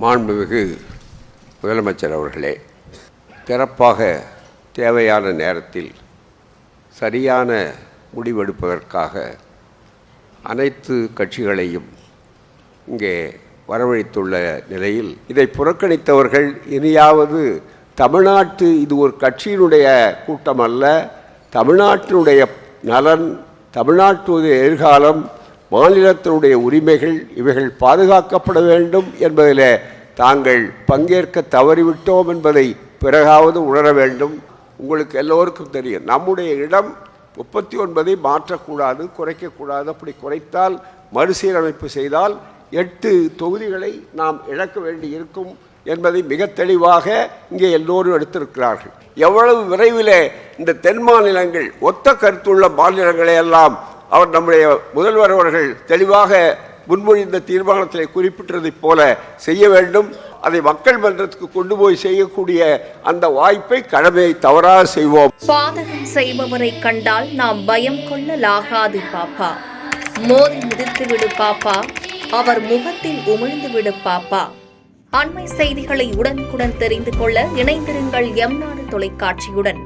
மாண்புமிகு முதலமைச்சர் அவர்களே, சிறப்பாக தேவையான நேரத்தில் சரியான முடிவெடுப்பதற்காக அனைத்து கட்சிகளையும் இங்கே வரவழைத்துள்ள நிலையில் இதை புறக்கணித்தவர்கள் இனியாவது இது ஒரு கட்சியினுடைய கூட்டம் அல்ல, தமிழ்நாட்டினுடைய நலன், தமிழ்நாட்டுடைய எதிர்காலம், மாநிலத்தினுடைய உரிமைகள் இவைகள் பாதுகாக்கப்பட வேண்டும் என்பதில் தாங்கள் பங்கேற்க தவறிவிட்டோம் என்பதை பிறகாவது உணர வேண்டும். உங்களுக்கு எல்லோருக்கும் தெரியும், நம்முடைய இடம் 39 மாற்றக்கூடாது, குறைக்கக்கூடாது. அப்படி குறைத்தால், மறுசீரமைப்பு செய்தால் 8 தொகுதிகளை நாம் இழக்க வேண்டி இருக்கும் என்பதை மிக தெளிவாக இங்கே எல்லோரும் எடுத்திருக்கிறார்கள். எவ்வளவு விரைவில் இந்த தென் மாநிலங்கள், ஒத்த கருத்துள்ள மாநிலங்களை எல்லாம் அவர் நம்முடைய முதல்வர் அவர்கள் தெளிவாக முன்மொழிந்த தீர்மானத்தில் குறிப்பிட்டதைப் போல செய்ய வேண்டும். அதை மக்கள் மன்றத்துக்கு கொண்டு போய் செய்யக்கூடிய அந்த வாய்ப்பை, கடமையை தவறாக செய்வோம். பாதகம் செய்பவரை கண்டால் நாம் பயம் கொள்ளலாகாது பாப்பா, மோதி மிதித்து விடு பாப்பா, அவர் முகத்தில் உமிழ்ந்து விடு பாப்பா. அண்மை செய்திகளை உடனுக்குடன் தெரிந்து கொள்ள இணைந்திருங்கள் எம் நாடு தொலைக்காட்சியுடன்.